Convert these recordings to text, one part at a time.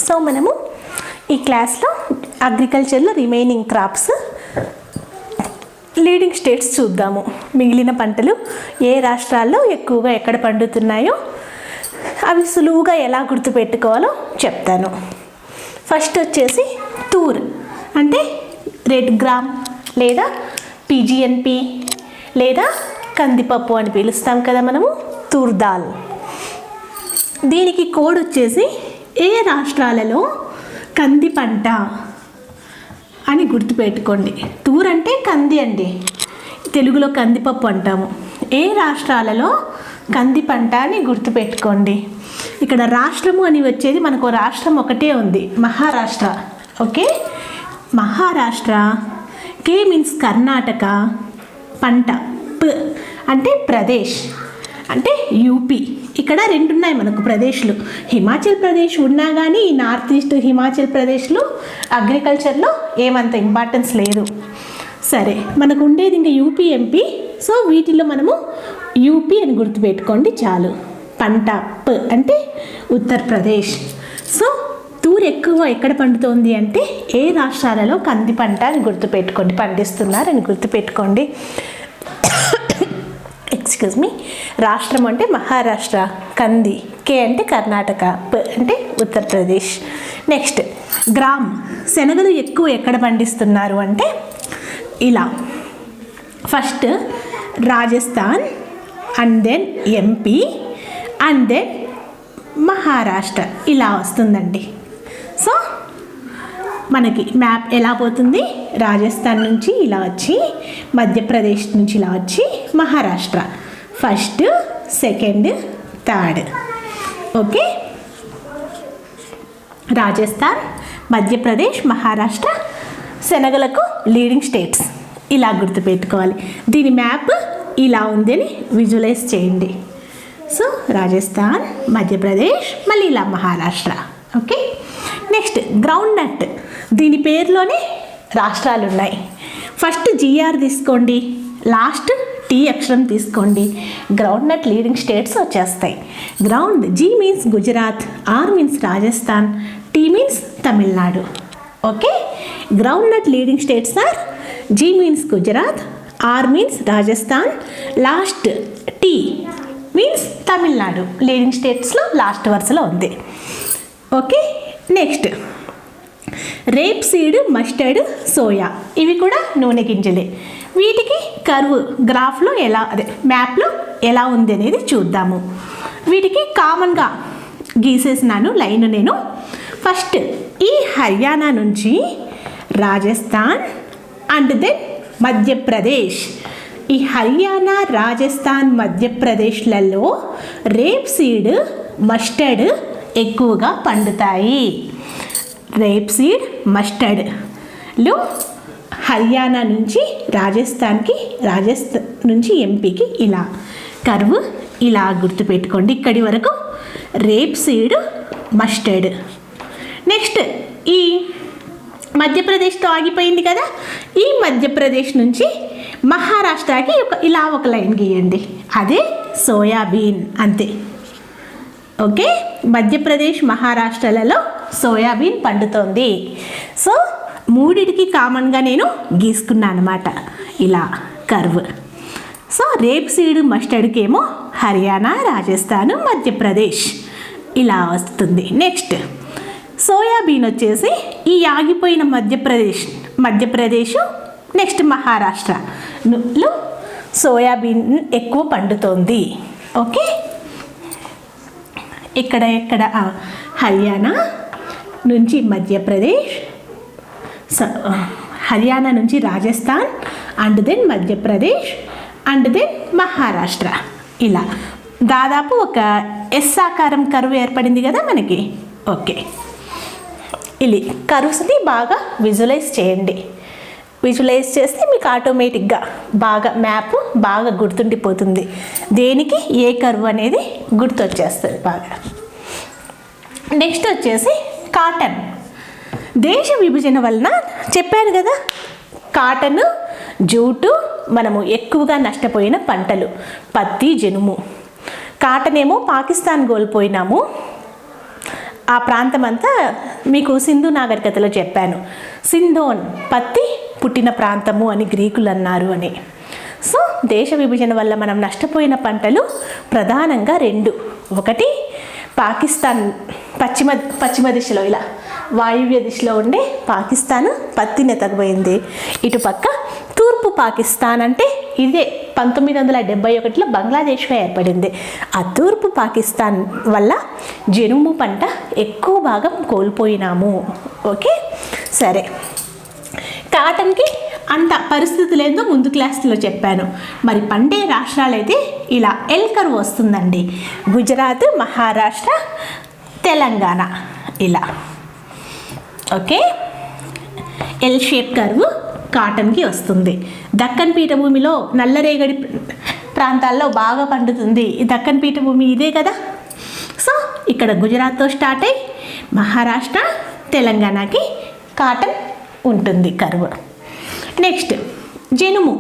So మనము ఈ క్లాస్లో అగ్రికల్చర్లో రిమైనింగ్ క్రాప్స్ లీడింగ్ స్టేట్స్ చూద్దాము. మిగిలిన పంటలు ఏ రాష్ట్రాల్లో ఎక్కువగా ఎక్కడ పండుతున్నాయో అవి సులువుగా ఎలా గుర్తుపెట్టుకోవాలో చెప్తాను. ఫస్ట్ వచ్చేసి తూర్ అంటే రెడ్ గ్రామ్ లేదా పిజిఎన్పి లేదా కందిపప్పు అని పిలుస్తాం కదా మనము, తూర్ దాల్. దీనికి కోడ్ వచ్చేసి ఏ రాష్ట్రాలలో కంది పంట అని గుర్తుపెట్టుకోండి. తూర్ అంటే కంది అండి, తెలుగులో కందిపప్పు అంటాము. ఏ రాష్ట్రాలలో కంది పంట అని గుర్తుపెట్టుకోండి. ఇక్కడ రాష్ట్రము అని వచ్చేది మనకు రాష్ట్రం ఒకటే ఉంది, మహారాష్ట్ర. ఓకే, మహారాష్ట్ర. కే మీన్స్ కర్ణాటక. పంట ప అంటే ప్రదేశ్ అంటే యూపీ. ఇక్కడ రెండు ఉన్నాయి మనకు ప్రదేశ్లు. హిమాచల్ ప్రదేశ్ ఉన్నా కానీ ఈ నార్త్ ఈస్ట్ హిమాచల్ ప్రదేశ్లో అగ్రికల్చర్లో ఏమంత ఇంపార్టెన్స్ లేదు. సరే, మనకు ఉండేది ఇంకా యూపీ, ఎంపీ. సో వీటిలో మనము యూపీ అని గుర్తుపెట్టుకోండి చాలు. పంట ప అంటే ఉత్తరప్రదేశ్. సో తూర్ ఎక్కువ ఎక్కడ పండుతోంది అంటే ఏ రాష్ట్రాలలో కంది పంట అని గుర్తుపెట్టుకోండి, పండిస్తున్నారని గుర్తుపెట్టుకోండి. Excuse me. రాష్ట్రం అంటే మహారాష్ట్ర, కంది, కే అంటే కర్ణాటక, ప అంటే ఉత్తరప్రదేశ్. Next gram. శనగలు ఎక్కువ ఎక్కడ పండిస్తున్నారు అంటే ఇలా, first Rajasthan and then MP and then Maharashtra ఇలా వస్తుందండి. సో మనకి మ్యాప్ ఎలా పోతుంది, రాజస్థాన్ నుంచి ఇలా వచ్చి మధ్యప్రదేశ్ నుంచి ఇలా వచ్చి Maharashtra first, second, third. Okay, Rajasthan, Madhya Pradesh, Maharashtra శనగలకు లీడింగ్ స్టేట్స్ ఇలా గుర్తుపెట్టుకోవాలి. దీని మ్యాప్ ఇలా ఉందని విజువలైజ్ చేయండి. సో రాజస్థాన్, మధ్యప్రదేశ్, మళ్ళీ ఇలా Maharashtra. Okay, next ground nut. దీని పేరులోనే రాష్ట్రాలు ఉన్నాయి. ఫస్ట్ జిఆర్ తీసుకోండి, లాస్ట్ టీ అక్షరం తీసుకోండి, గ్రౌండ్ నట్ లీడింగ్ స్టేట్స్ వచ్చేస్తాయి. Ground G means Gujarat, R means Rajasthan, T means Tamil Nadu. Okay, ground nut leading states are G means Gujarat, R means Rajasthan, last T means Tamil Nadu. Leading స్టేట్స్లో last వరుసలో ఉంది. Okay, next rape seed, mustard, soya ఇవి కూడా నూనె గింజలే. వీటికి curve గ్రాఫ్లో ఎలా, అదే మ్యాప్లో ఎలా ఉంది అనేది చూద్దాము. వీటికి కామన్గా గీసేసినాను లైన్ నేను. ఫస్ట్ ఈ హర్యానా నుంచి రాజస్థాన్ అండ్ దెన్ మధ్యప్రదేశ్. ఈ హర్యానా, రాజస్థాన్, మధ్యప్రదేశ్లలో రేప్ సీడ్, మస్టర్డ్ ఎక్కువగా పండుతాయి. రేప్ సీడ్, మస్టర్డ్లు హర్యానా నుంచి రాజస్థాన్కి, రాజస్థాన్ నుంచి ఎంపీకి ఇలా కర్వ్ ఇలా గుర్తుపెట్టుకోండి. ఇక్కడి వరకు రేప్ సీడ్, మస్టర్డ్. నెక్స్ట్ ఈ మధ్యప్రదేశ్తో ఆగిపోయింది కదా, ఈ మధ్యప్రదేశ్ నుంచి మహారాష్ట్రకి ఇలా ఒక లైన్ గీయండి, అదే సోయాబీన్. అంతే. ఓకే, మధ్యప్రదేశ్, మహారాష్ట్రలలో సోయాబీన్ పండుతోంది. సో మూడిటికి కామన్గా నేను గీసుకున్నాను అనమాట ఇలా కర్వ్. సో రేప్ సీడ్, మస్టర్డ్కి ఏమో హర్యానా, రాజస్థాన్, మధ్యప్రదేశ్ ఇలా వస్తుంది. నెక్స్ట్ సోయాబీన్ వచ్చేసి ఈ ఆగిపోయిన మధ్యప్రదేశ్ నెక్స్ట్ మహారాష్ట్రలో సోయాబీన్ ఎక్కువ పండుతోంది. ఓకే, ఇక్కడ హర్యానా నుంచి మధ్యప్రదేశ్, హర్యానా నుంచి Rajasthan and then Madhya Pradesh and then Maharashtra ఇలా దాదాపు ఒక ఎస్ ఆకారం కరువు ఏర్పడింది కదా మనకి. ఓకే, ఇది కరువుని బాగా విజువలైజ్ చేయండి. విజువలైజ్ చేస్తే మీకు ఆటోమేటిక్గా బాగా మ్యాప్ బాగా గుర్తుండిపోతుంది. దేనికి ఏ కర్వ్ అనేది గుర్తొచ్చేస్తుంది బాగా. నెక్స్ట్ వచ్చేసి కాటన్. దేశ విభజన వలన చెప్పాను కదా, కాటన్, జూటు మనము ఎక్కువగా నష్టపోయిన పంటలు. పత్తి, జనుము. కాటన్ ఏమో పాకిస్తాన్ కోల్పోయినాము, ఆ ప్రాంతం అంతా మీకు సింధు నాగరికతలో చెప్పాను. సింధోన్ పత్తి పుట్టిన ప్రాంతము అని గ్రీకులు అన్నారు అని. సో దేశ విభజన వల్ల మనం నష్టపోయిన పంటలు ప్రధానంగా రెండు. ఒకటి పాకిస్తాన్ పశ్చిమ దిశలో ఇలా వాయువ్య దిశలో ఉండే పాకిస్తాన్ పత్తిని ఎతకపోయింది. ఇటు పక్క తూర్పు పాకిస్తాన్ అంటే ఇదే 1971లో బంగ్లాదేశ్గా ఏర్పడింది. ఆ తూర్పు పాకిస్తాన్ వల్ల జనుము పంట ఎక్కువ భాగం కోల్పోయినాము. ఓకే, సరే. కాటన్కి అంత పరిస్థితి లేదో ముందు క్లాస్లో చెప్పాను. మరి పండే రాష్ట్రాలైతే ఇలా ఎల్ కర్వ్ వస్తుందండి. గుజరాత్, మహారాష్ట్ర, తెలంగాణ ఇలా. ఓకే, ఎల్ షేప్ కర్వ్ కాటన్కి వస్తుంది. దక్కన్ పీఠభూమిలో నల్లరేగడి ప్రాంతాల్లో బాగా పండుతుంది. ఈ దక్కన్ పీఠభూమి ఇదే కదా. సో ఇక్కడ గుజరాత్తో స్టార్ట్ అయ్యి మహారాష్ట్ర, తెలంగాణకి కాటన్ ఉంటుంది కర్వ్. నెక్స్ట్ జనుము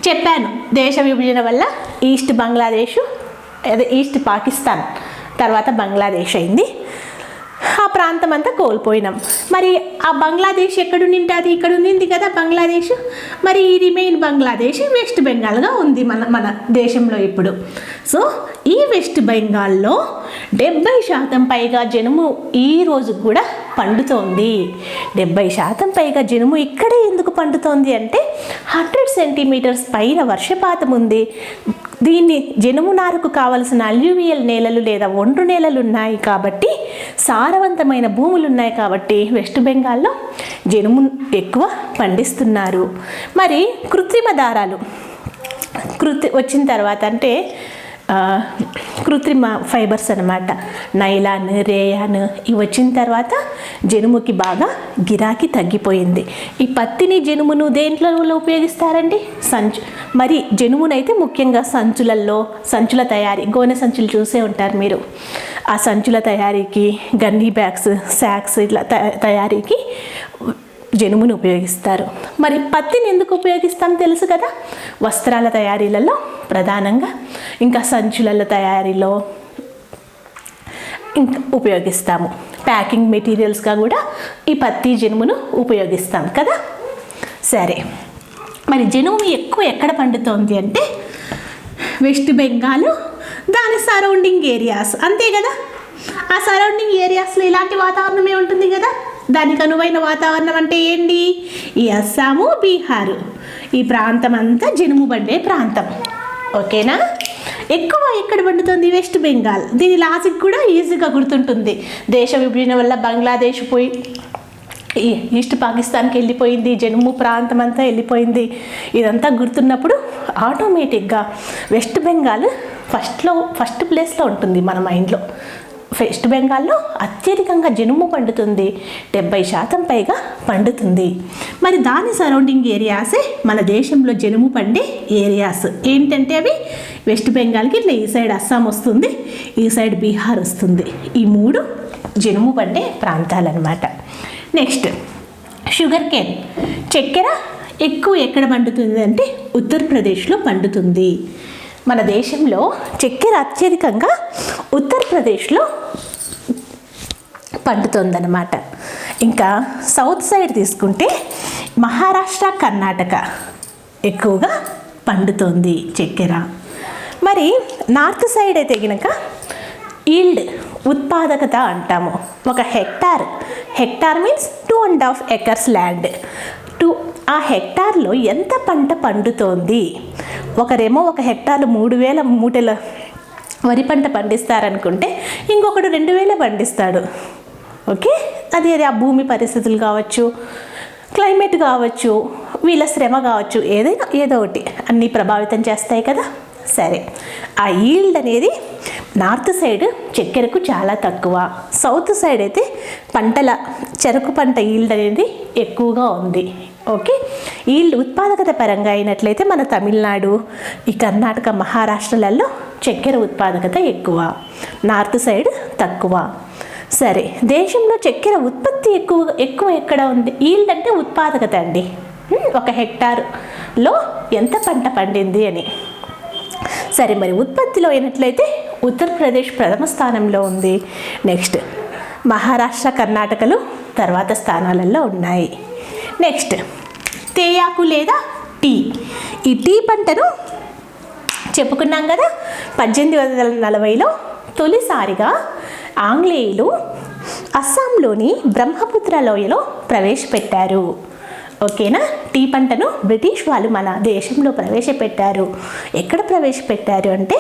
చెప్పాను. దేశ విభజన వల్ల ఈస్ట్ బంగ్లాదేశ్, అదే ఈస్ట్ పాకిస్తాన్ తర్వాత బంగ్లాదేశ్ అయింది. ఆ ప్రాంతం అంతా కోల్పోయినాం. మరి ఆ బంగ్లాదేశ్ ఎక్కడుండింటుంది? ఇక్కడ ఉండింది కదా బంగ్లాదేశ్. మరి ఈ రిమైన్ బంగ్లాదేశ్ వెస్ట్ బెంగాల్గా ఉంది మన దేశంలో ఇప్పుడు. సో ఈ వెస్ట్ బెంగాల్లో 70% పైగా జనుము ఈ రోజు కూడా పండుతోంది. 70% పైగా జనుము ఇక్కడే ఎందుకు పండుతోంది అంటే 100 సెంటీమీటర్స్ పైన వర్షపాతం ఉంది. దీన్ని జనుము నారుకు కావలసిన అల్యూవియల్ నేలలు లేదా ఒండ్రు నేలలు ఉన్నాయి కాబట్టి, సారవంతమైన భూములు ఉన్నాయి కాబట్టి వెస్ట్ బెంగాల్లో జనుము ఎక్కువ పండిస్తున్నారు. మరి కృత్రిమ దారాలు వచ్చిన తర్వాత అంటే కృత్రిమ ఫైబర్స్ అన్నమాట, నైలాన్, రేయాన్ ఇవి వచ్చిన తర్వాత జనుముకి బాగా గిరాకీ తగ్గిపోయింది. ఈ పత్తిని జనుమును దేంట్లో ఉపయోగిస్తారండి? మరి జనుమునైతే ముఖ్యంగా సంచుల తయారీ, గోనె సంచులు చూసే ఉంటారు మీరు. ఆ సంచుల తయారీకి, గన్నీ బ్యాగ్స్, శాక్స్ ఇట్లా తయారీకి జనుమును ఉపయోగిస్తారు. మరి పత్తిని ఎందుకు ఉపయోగిస్తాం తెలుసు కదా. వస్త్రాల తయారీలలో ప్రధానంగా, ఇంకా సంచుల తయారీలో ఇంకా ఉపయోగిస్తాము. ప్యాకింగ్ మెటీరియల్స్గా కూడా ఈ పత్తి జనుమును ఉపయోగిస్తాం కదా. సరే, మరి జనుము ఎక్కువ ఎక్కడ పండుతోంది అంటే వెస్ట్ బెంగాల్, దాని సరౌండింగ్ ఏరియాస్, అంతే కదా. ఆ సరౌండింగ్ ఏరియాస్లో ఇలాంటి వాతావరణమే ఉంటుంది కదా. దానికి అనువైన వాతావరణం అంటే ఏంటి? ఈ అస్సాము, బీహారు ఈ ప్రాంతం అంతా జనుము పండే ప్రాంతం. ఓకేనా. ఎక్కువ ఎక్కడ పండుతుంది? వెస్ట్ బెంగాల్. దీని లాజిక్ కూడా ఈజీగా గుర్తుంటుంది. దేశ విభజన వల్ల బంగ్లాదేశ్ పోయి ఈస్ట్ పాకిస్తాన్కి వెళ్ళిపోయింది, జనుము ప్రాంతం అంతా వెళ్ళిపోయింది. ఇదంతా గుర్తున్నప్పుడు ఆటోమేటిక్గా వెస్ట్ బెంగాల్ ఫస్ట్ ప్లేస్లో ఉంటుంది మన మైండ్లో. వెస్ట్ బెంగాల్లో అత్యధికంగా జనుము పండుతుంది, 70% పైగా పండుతుంది. మరి దాని సరౌండింగ్ ఏరియాసే మన దేశంలో జనుము పండే ఏరియాస్. ఏంటంటే అవి వెస్ట్ బెంగాల్కి ఇట్లా ఈ సైడ్ అస్సాం వస్తుంది, ఈ సైడ్ బీహార్ వస్తుంది. ఈ 3 జనుము పండే ప్రాంతాలన్నమాట. నెక్స్ట్ షుగర్ కేన్, చక్కెర ఎక్కువ ఎక్కడ పండుతుంది అంటే ఉత్తరప్రదేశ్లో పండుతుంది. మన దేశంలో చక్కెర అత్యధికంగా ఉత్తరప్రదేశ్లో పండుతుందన్నమాట. ఇంకా సౌత్ సైడ్ తీసుకుంటే మహారాష్ట్ర, కర్ణాటక ఎక్కువగా పండుతుంది చక్కెర. మరి నార్త్ సైడ్ అయితే కనుక ఈల్డ్, ఉత్పాదకత అంటాము. ఒక హెక్టార్ మీన్స్ 2.5 acres ల్యాండ్. ఆ హెక్టార్లో ఎంత పంట పండుతోంది? ఒకరేమో 1 హెక్టార్లు 3000 మూటల వరి పంట పండిస్తారనుకుంటే ఇంకొకడు 2000 పండిస్తాడు. ఓకే, అది ఆ భూమి పరిస్థితులు కావచ్చు, క్లైమేట్ కావచ్చు, వీళ్ళ శ్రమ కావచ్చు, ఏదో ఒకటి అన్నీ ప్రభావితం చేస్తాయి కదా. సరే, ఆ ఈల్డ్ అనేది నార్త్ సైడ్ చక్కెరకు చాలా తక్కువ, సౌత్ సైడ్ అయితే చెరకు పంట ఈల్డ్ అనేది ఎక్కువగా ఉంది. ఓకే, ఈల్డ్ ఉత్పాదకత పరంగా అయినట్లయితే మన తమిళనాడు, ఈ కర్ణాటక, మహారాష్ట్రలలో చక్కెర ఉత్పాదకత ఎక్కువ, నార్త్ సైడ్ తక్కువ. సరే, దేశంలో చక్కెర ఉత్పత్తి ఎక్కువ ఎక్కడ ఉంది? ఈల్డ్ అంటే ఉత్పాదకత అండి. 1 హెక్టార్లో ఎంత పంట పండింది అని. సరే, మరి ఉత్పత్తిలో అయినట్లయితే ఉత్తరప్రదేశ్ ప్రథమ స్థానంలో ఉంది. నెక్స్ట్ మహారాష్ట్ర, కర్ణాటకలు తర్వాత స్థానాలలో ఉన్నాయి. నెక్స్ట్ తేయాకు లేదా టీ. ఈ టీ పంటను చెప్పుకున్నాం కదా, 1840లో తొలిసారిగా ఆంగ్లేయులు అస్సాంలోని బ్రహ్మపుత్ర లోయలో ప్రవేశపెట్టారు. ఓకేనా. టీ పంటను బ్రిటిష్ వాళ్ళు మన దేశంలో ప్రవేశపెట్టారు. ఎక్కడ ప్రవేశపెట్టారు అంటే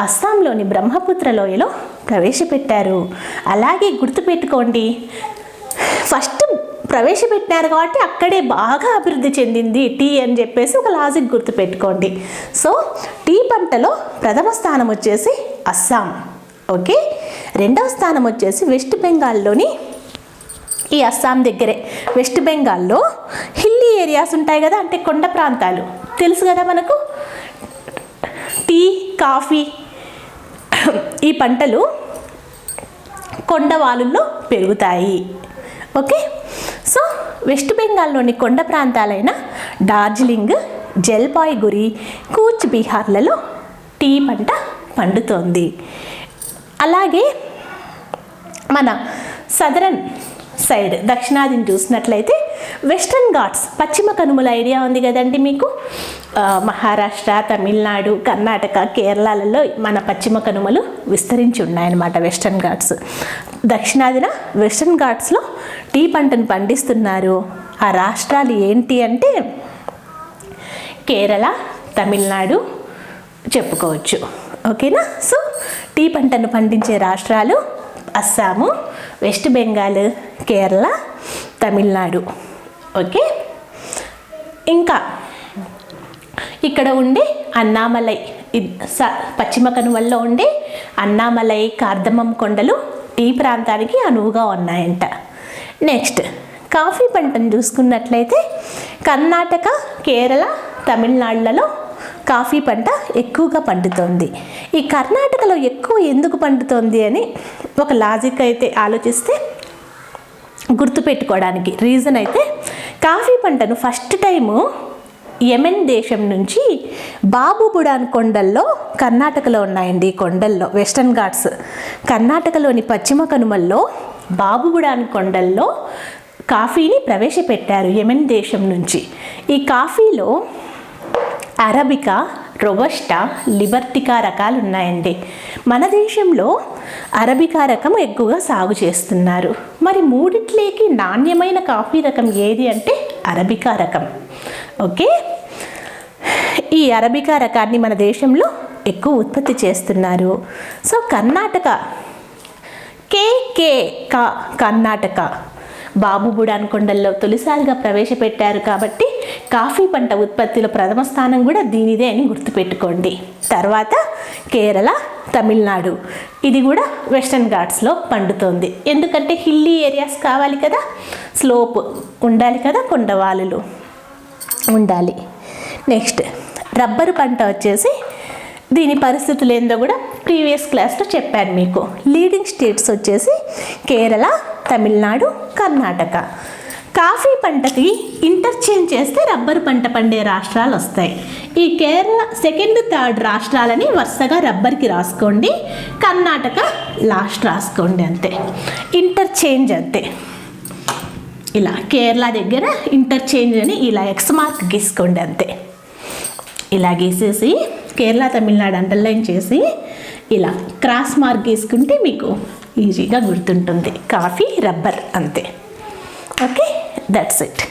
అస్సాంలోని బ్రహ్మపుత్ర లోయలో ప్రవేశపెట్టారు. అలాగే గుర్తుపెట్టుకోండి, ఫస్ట్ ప్రవేశపెట్టినారు కాబట్టి అక్కడే బాగా అభివృద్ధి చెందింది టీ అని చెప్పేసి ఒక లాజిక్ గుర్తుపెట్టుకోండి. సో టీ పంటలో ప్రథమ స్థానం వచ్చేసి అస్సాం. ఓకే. రెండవ స్థానం వచ్చేసి వెస్ట్ బెంగాల్లోని ఈ అస్సాం దగ్గరే వెస్ట్ బెంగాల్లో హిల్లీ ఏరియాస్ ఉంటాయి కదా, అంటే కొండ ప్రాంతాలు తెలుసు కదా మనకు. టీ, కాఫీ ఈ పంటలు కొండవాలుల్లో పెరుగుతాయి. ఓకే. సో వెస్ట్ బెంగాల్లోని కొండ ప్రాంతాలైన డార్జిలింగ్, జల్పాయ్గురి, కూచ్ బిహార్లలో టీ పంట పండుతోంది. అలాగే మన సదరన్ సైడ్ దక్షిణాదిని చూసినట్లయితే వెస్ట్రన్ ఘాట్స్, పశ్చిమ కనుమల ఐడియా ఉంది కదండి మీకు. మహారాష్ట్ర, తమిళనాడు, కర్ణాటక, కేరళలలో మన పశ్చిమ కనుమలు విస్తరించి ఉన్నాయన్నమాట వెస్ట్రన్ ఘాట్స్. దక్షిణాదిన వెస్ట్రన్ ఘాట్స్లో టీ పంటను పండిస్తున్నారు. ఆ రాష్ట్రాలు ఏంటి అంటే కేరళ, తమిళనాడు చెప్పుకోవచ్చు. ఓకేనా. సో టీ పంటను పండించే రాష్ట్రాలు అస్సాము, వెస్ట్ బెంగాల్, కేరళ, తమిళనాడు. ఓకే. ఇంకా ఇక్కడ ఉండే అన్నామలై, పశ్చిమ కనుమల్లో ఉండే అన్నామలై, కార్దమం కొండలు టీ ప్రాంతానికి అనువుగా ఉన్నాయంట. నెక్స్ట్ కాఫీ పంటను చూసుకున్నట్లయితే కర్ణాటక, కేరళ, తమిళనాడులలో కాఫీ పంట ఎక్కువగా పండుతోంది. ఈ కర్ణాటకలో ఎక్కువ ఎందుకు పండుతోంది అని ఒక లాజిక్ అయితే ఆలోచిస్తే గుర్తుపెట్టుకోవడానికి రీజన్ అయితే, కాఫీ పంటను ఫస్ట్ టైము యెమెన్ దేశం నుంచి బాబుబుడాన్ కొండల్లో, కర్ణాటకలో ఉన్నాయండి ఈ కొండల్లో వెస్టర్న్ ఘాట్స్, కర్ణాటకలోని పశ్చిమ కనుమల్లో బాబుబుడాన్ కొండల్లో కాఫీని ప్రవేశపెట్టారు యెమెన్ దేశం నుంచి. ఈ కాఫీలో అరబికా, రోబస్టా, లిబర్టికా రకాలు ఉన్నాయండి. మన దేశంలో అరబికా రకం ఎక్కువగా సాగు చేస్తున్నారు. మరి మూడిట్లేకి నాణ్యమైన కాఫీ రకం ఏది అంటే అరబికా రకం. ఓకే. ఈ అరబికా రకాన్ని మన దేశంలో ఎక్కువ ఉత్పత్తి చేస్తున్నారు. సో కర్ణాటక కర్ణాటక బాబుబుడాన్ కొండల్లో తొలిసారిగా ప్రవేశపెట్టారు కాబట్టి కాఫీ పంట ఉత్పత్తిలో ప్రథమ స్థానం కూడా దీనిదే అని గుర్తుపెట్టుకోండి. తర్వాత కేరళ, తమిళనాడు, ఇది కూడా వెస్టర్న్ ఘాట్స్లో పండుతోంది. ఎందుకంటే హిల్లీ ఏరియాస్ కావాలి కదా, స్లోప్ ఉండాలి కదా, కొండవాలులు ఉండాలి. నెక్స్ట్ రబ్బరు పంట వచ్చేసి దీని పరిస్థితులు ఏందో కూడా ప్రీవియస్ క్లాస్లో చెప్పాను మీకు. లీడింగ్ స్టేట్స్ వచ్చేసి కేరళ, తమిళనాడు, కర్ణాటక. కాఫీ పంటకి ఇంటర్చేంజ్ చేస్తే రబ్బరు పంట పండే రాష్ట్రాలు వస్తాయి. ఈ కేరళ సెకండ్, థర్డ్ రాష్ట్రాలని వరుసగా రబ్బర్కి రాసుకోండి, కర్ణాటక లాస్ట్ రాసుకోండి, అంతే. ఇంటర్చేంజ్ అంతే. ఇలా కేరళ దగ్గర ఇంటర్చేంజ్ అని ఇలా ఎక్స్ మార్క్ గీసుకోండి అంతే. ఇలా గీసేసి కేరళ, తమిళనాడు అండర్లైన్ చేసి ఇలా క్రాస్ మార్క్ గీసుకుంటే మీకు ఈజీగా గుర్తుంటుంది. కాఫీ, రబ్బర్ అంతే. Okay, that's it.